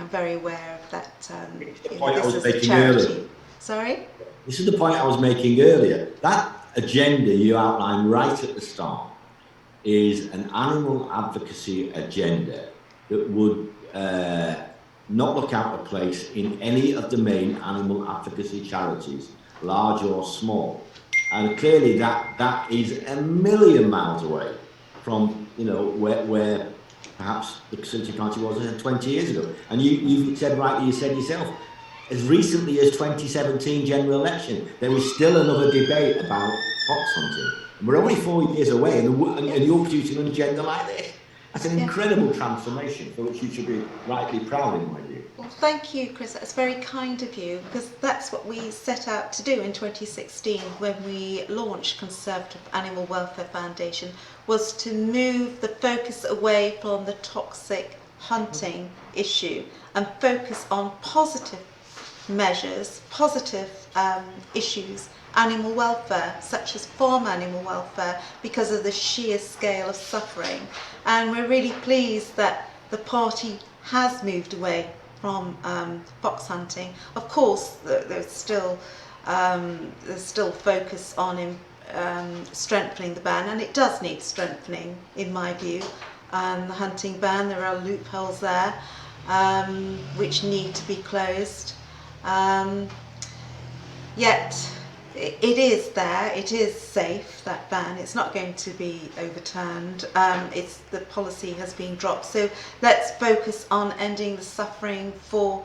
Speaker 2: very aware of that. This is a charity. Earlier. Sorry?
Speaker 3: This is the point I was making earlier. That agenda you outlined right at the start is an animal advocacy agenda that would not look out of place in any of the main animal advocacy charities, large or small. And clearly that is a million miles away from, where perhaps the Conservative Party was 20 years ago. And you said rightly, you said yourself, as recently as 2017 general election, there was still another debate about fox hunting. And we're only 4 years away, and you're producing an agenda like this. That's an incredible transformation for which you should be rightly proud, in my view.
Speaker 2: Well, thank you, Chris. That's very kind of you, because that's what we set out to do in 2016 when we launched Conservative Animal Welfare Foundation, was to move the focus away from the toxic hunting issue and focus on positive measures, positive issues, animal welfare, such as farm animal welfare, because of the sheer scale of suffering. And we're really pleased that the party has moved away from fox hunting. Of course, there's still focus on strengthening the ban, and it does need strengthening, in my view. The hunting ban, there are loopholes there. which need to be closed. Yet it is there, it is safe, that ban. It's not going to be overturned. The policy has been dropped. So let's focus on ending the suffering for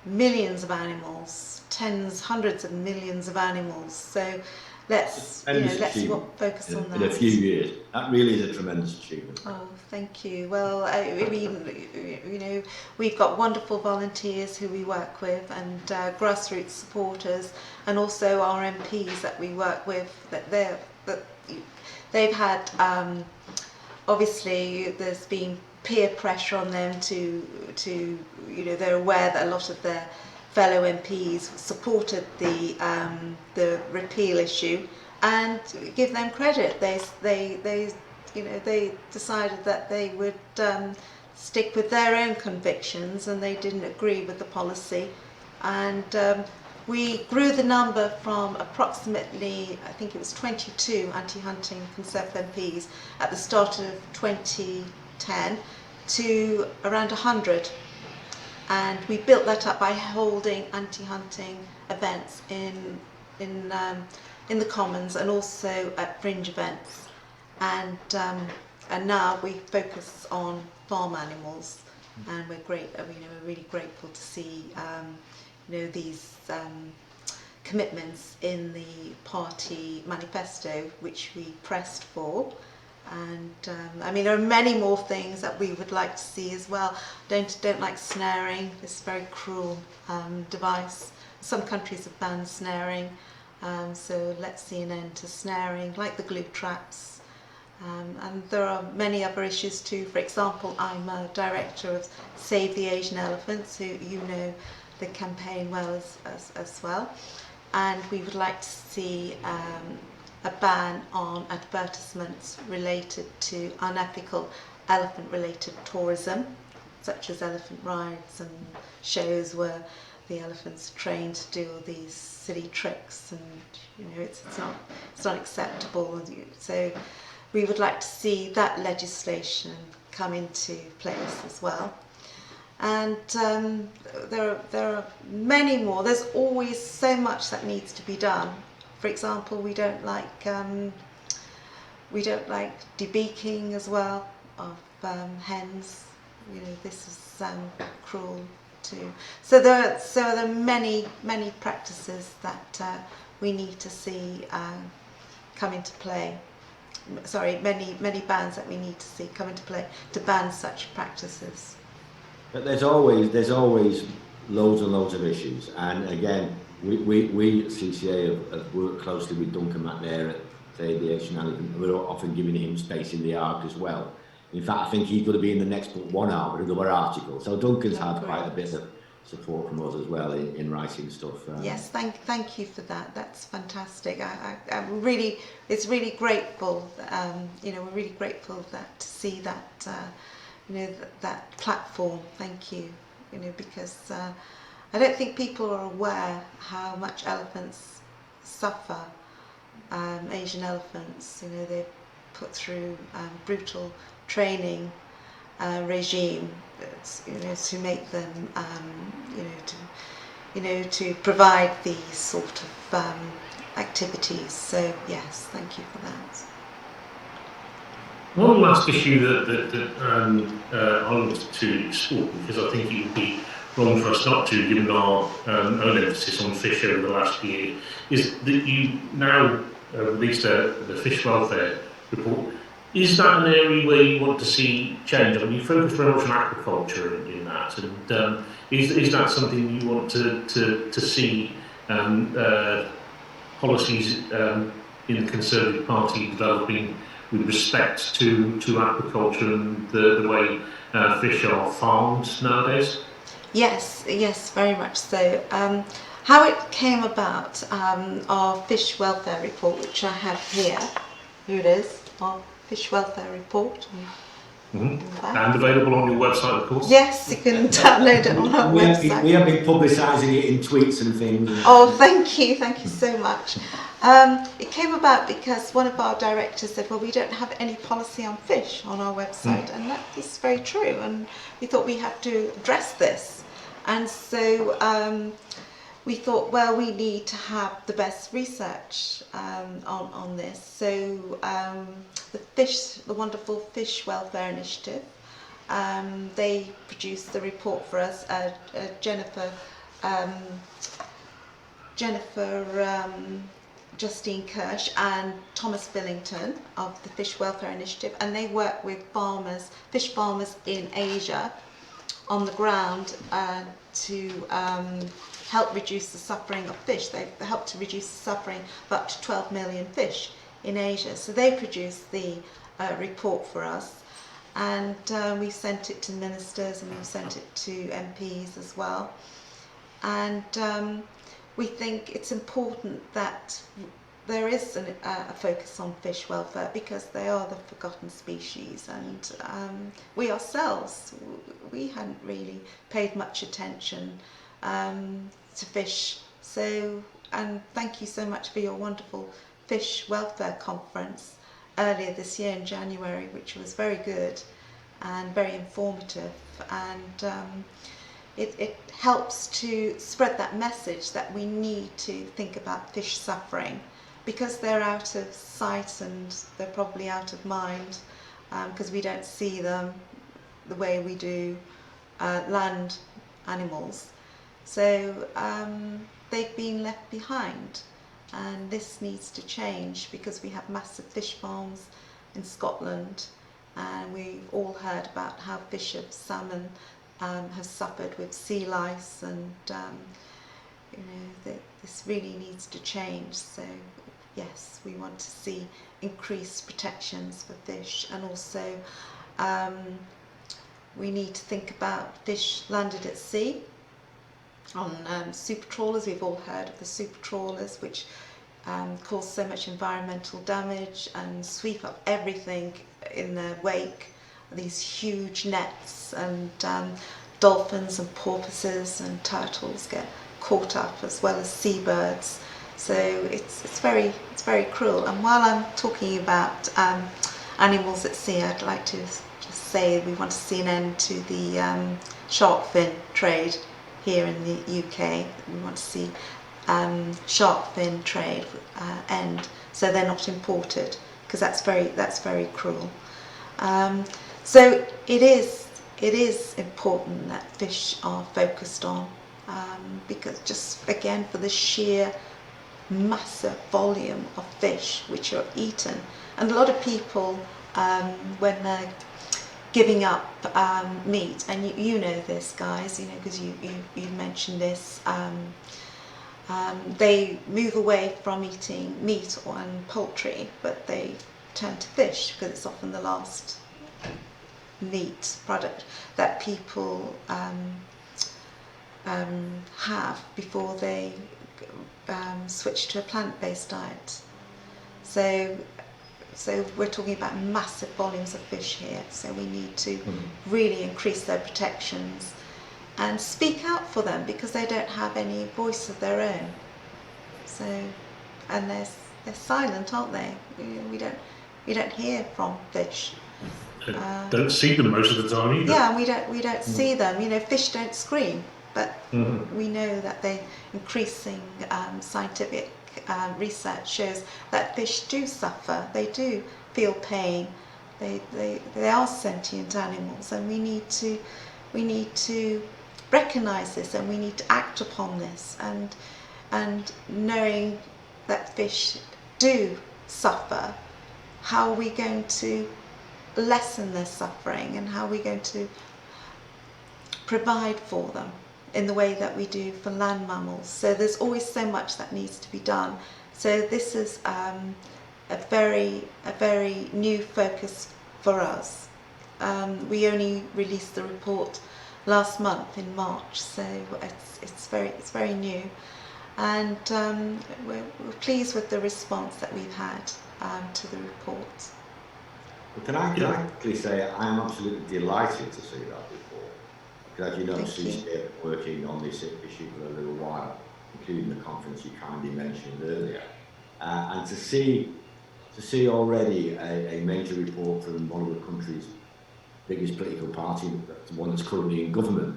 Speaker 2: millions of animals, tens, hundreds of millions of animals. So let's focus on that.
Speaker 3: In a few years, that really is a tremendous achievement.
Speaker 2: Oh, thank you. Well, I mean, we've got wonderful volunteers who we work with, and grassroots supporters, and also our MPs that we work with. They've had obviously there's been peer pressure on them to they're aware that a lot of their fellow MPs supported the repeal issue, and give them credit. They decided that they would stick with their own convictions, and they didn't agree with the policy. And we grew the number from approximately, I think it was 22 anti-hunting Conservative MPs at the start of 2010 to around 100. And we built that up by holding anti-hunting events in the Commons, and also at fringe events. And now we focus on farm animals, and we're really grateful to see these commitments in the party manifesto, which we pressed for. And I mean, there are many more things that we would like to see as well. Don't like snaring, this very cruel device. Some countries have banned snaring, so let's see an end to snaring, like the glue traps. And there are many other issues too. For example, I'm a director of Save the Asian Elephants, who the campaign well as well. And we would like to see a ban on advertisements related to unethical elephant-related tourism, such as elephant rides and shows where the elephants are trained to do all these silly tricks, and it's not acceptable. So we would like to see that legislation come into place as well. And there are many more. There's always so much that needs to be done. For example, we don't like debeaking as well of hens. This is cruel too. So there are many practices that we need to see come into play. Sorry, many bans that we need to see come into play to ban such practices.
Speaker 3: But there's always loads and loads of issues, and again, we at CCA have worked closely with Duncan McNair at the Asian Elephant. We're often giving him space in the ARC as well. In fact, I think he's going to be in the next one ARC, another article. So Duncan's had quite a bit of support from us as well in writing stuff.
Speaker 2: Yes, thank you for that. That's fantastic. I'm really, it's really grateful. We're really grateful to see that. That platform. Thank you. Because I don't think people are aware how much elephants suffer. Asian elephants, they're put through brutal training regime to make them, to provide these sort of activities. So yes, thank you for that.
Speaker 1: One last issue that I wanted to explore, because I think it would be wrong for us not to, given our own emphasis on fish over the last year, is that you now released the fish welfare report. Is that an area where you want to see change? I mean, you focus very much on aquaculture in that, and is that something you want to see policies in the Conservative Party developing with respect to aquaculture and the way fish are farmed nowadays?
Speaker 2: Yes, very much so. How it came about, our fish welfare report, which I have here. Here it is, our fish welfare report.
Speaker 1: And available on your website, of course.
Speaker 2: Yes, you can download it on our website.
Speaker 3: We have been publicising it in tweets and things.
Speaker 2: Oh, thank you so much. It came about because one of our directors said, well, we don't have any policy on fish on our website, and that is very true, and we thought we had to address this. And so we thought, well, we need to have the best research on this. So the wonderful Fish Welfare Initiative, they produced the report for us. Jennifer Justine Kirsch and Thomas Billington of the Fish Welfare Initiative, and they work with farmers, fish farmers in Asia on the ground to help reduce the suffering of fish. They helped to reduce the suffering of up to 12 million fish in Asia. So they produced the report for us, and we sent it to ministers and we sent it to MPs as well. And we think it's important that there is a focus on fish welfare, because they are the forgotten species, and we ourselves, we hadn't really paid much attention to fish. So, and thank you so much for your wonderful fish welfare conference earlier this year in January, which was very good and very informative, and it helps to spread that message that we need to think about fish suffering, because they're out of sight and they're probably out of mind, because we don't see them the way we do land animals. So they've been left behind, and this needs to change, because we have massive fish farms in Scotland, and we've all heard about how fish of salmon have suffered with sea lice, and you know, this really needs to change. So yes, we want to see increased protections for fish, and also we need to think about fish landed at sea on super trawlers. We've all heard of the super trawlers, which cause so much environmental damage and sweep up everything in their wake. These huge nets, and dolphins and porpoises and turtles get caught up, as well as seabirds. So it's very cruel. And while I'm talking about animals at sea, I'd like to just say we want to see an end to the shark fin trade here in the UK. We want to see shark fin trade end, so they're not imported, because that's very cruel. So it is important that fish are focused on, because just again for the sheer massive volume of fish which are eaten, and a lot of people when they're giving up meat, and you know this, guys, you know, because you mentioned this, they move away from eating meat and poultry, but they turn to fish, because it's often the last meat product that people have before they switch to a plant-based diet. So we're talking about massive volumes of fish here, so we need to really increase their protections and speak out for them, because they don't have any voice of their own. So, and they're silent, aren't they? We don't hear from fish.
Speaker 1: Don't see them most of the time either.
Speaker 2: Yeah, and we don't see them. You know, fish don't scream, but we know that increasing scientific research shows that fish do suffer. They do feel pain. They are sentient animals, and we need to recognise this, and we need to act upon this, and knowing that fish do suffer, how are we going to lessen their suffering, and how are we going to provide for them in the way that we do for land mammals? So there's always so much that needs to be done. So this is a very new focus for us. We only released the report last month in March, so it's very new, and we're pleased with the response that we've had to the report.
Speaker 3: But can I quickly say I am absolutely delighted to see that report. Because as you know, CCA have been working on this issue for a little while, including the conference you kindly mentioned earlier. And to see already a major report from one of the country's biggest political party, the one that's currently in government,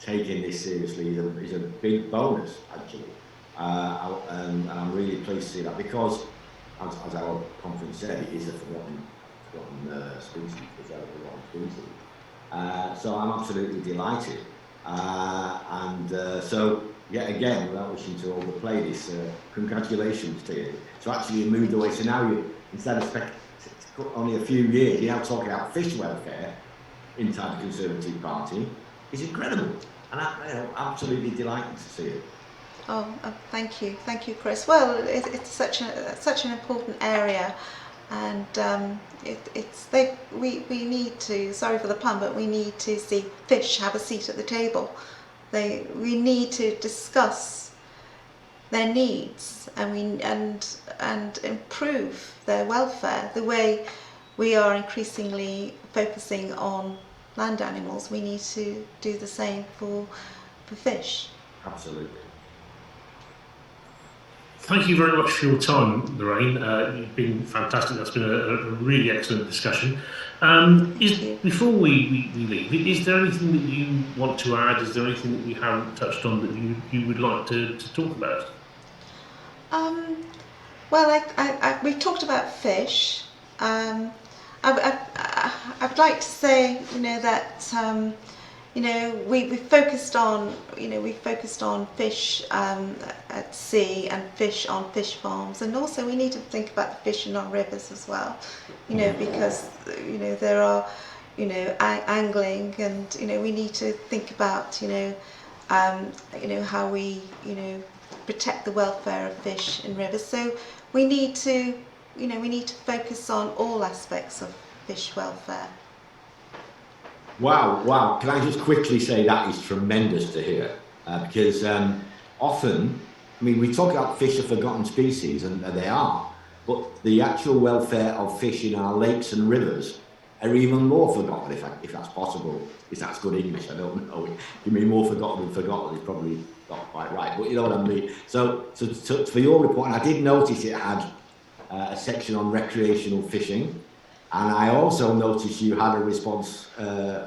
Speaker 3: taking this seriously is a big bonus, actually. And I'm really pleased to see that, because, as our conference said, it is a forgotten species, it's a forgotten species. So I'm absolutely delighted. So, yet again, without wishing to overplay this, congratulations to you. So actually you moved away, so now you, instead of only a few years, you're now talking about fish welfare inside the Conservative Party. It's incredible, and I'm absolutely delighted to see it.
Speaker 2: Oh, thank you, Chris. Well, it's such an important area, and we need to. Sorry for the pun, but we need to see fish have a seat at the table. We need to discuss their needs, and improve their welfare. The way we are increasingly focusing on land animals, we need to do the same for fish.
Speaker 3: Absolutely.
Speaker 1: Thank you very much for your time, Lorraine. You've been fantastic. That's been a really excellent discussion. Before we leave, is there anything that you want to add? Is there anything that we haven't touched on that you would like to talk about?
Speaker 2: Well, we've talked about fish. I'd like to say, that we focused on fish at sea and fish on fish farms, and also we need to think about the fish in our rivers as well. Because there are angling, and we need to think about how we protect the welfare of fish in rivers. So we need to focus on all aspects of fish welfare.
Speaker 3: Wow. Can I just quickly say that is tremendous to hear, because often, we talk about fish are forgotten species, and they are, but the actual welfare of fish in our lakes and rivers are even more forgotten, if that's possible. If that's good English, I don't know. You mean more forgotten than forgotten is probably not quite right, but you know what I mean. So for your report, and I did notice it had a section on recreational fishing, and I also noticed you had a response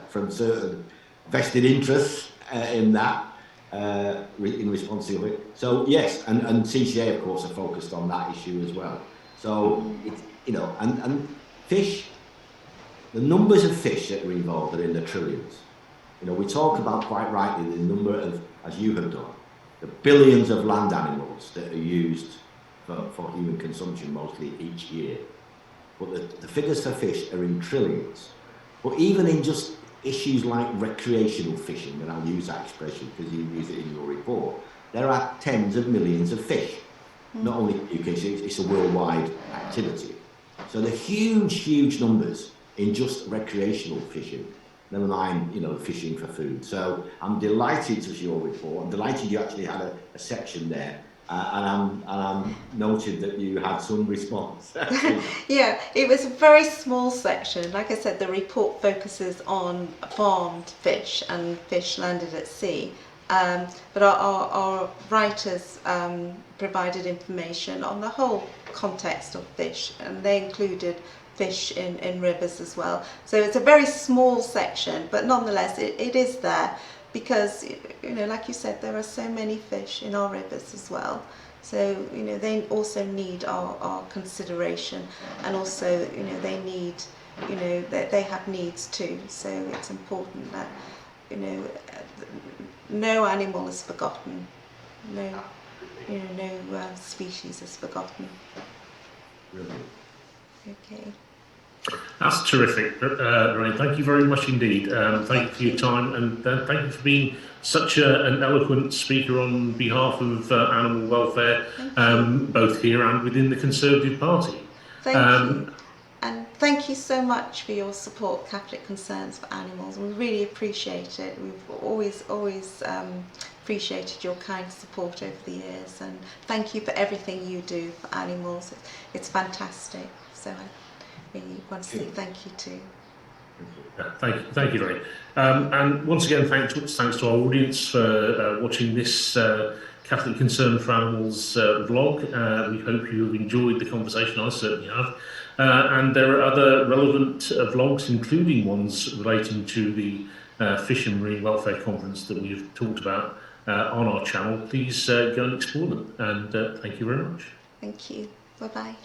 Speaker 3: from certain vested interests in that, in response to it. So yes, and CCA of course are focused on that issue as well. So it's, and fish, the numbers of fish that are involved are in the trillions. We talk about, quite rightly, the number of, as you have done, the billions of land animals that are used for human consumption mostly each year. But the figures for fish are in trillions. But even in just issues like recreational fishing, and I'll use that expression because you use it in your report, there are tens of millions of fish. Not only in the UK, it's a worldwide activity. So the huge numbers in just recreational fishing, never mind, fishing for food. So I'm delighted to see your report. I'm delighted you actually had a section there. And I'm noted that you had some response.
Speaker 2: Yeah, it was a very small section. Like I said, the report focuses on farmed fish and fish landed at sea. But our writers provided information on the whole context of fish, and they included fish in rivers as well. So it's a very small section, but nonetheless it is there. Because, like you said, there are so many fish in our rivers as well. So, they also need our consideration, and also, they need, they have needs too. So it's important that, no animal is forgotten, no species is forgotten.
Speaker 3: Really?
Speaker 2: Okay.
Speaker 1: That's terrific, Lorraine. Thank you very much indeed. Thank you for your time, and thank you for being such an eloquent speaker on behalf of animal welfare, both here and within the Conservative Party.
Speaker 2: Thank you. And thank you so much for your support, Catholic Concerns for Animals. We really appreciate it. We've always appreciated your kind support over the years, and thank you for everything you do for animals. It's fantastic. So really want to say thank you to.
Speaker 1: Thank you, Lorraine. And once again, thanks to our audience for watching this Catholic Concern for Animals vlog. We hope you have enjoyed the conversation. I certainly have. And there are other relevant vlogs, including ones relating to the Fish and Marine Welfare Conference that we've talked about on our channel. Please go and explore them. And thank you very much.
Speaker 2: Thank you. Bye-bye.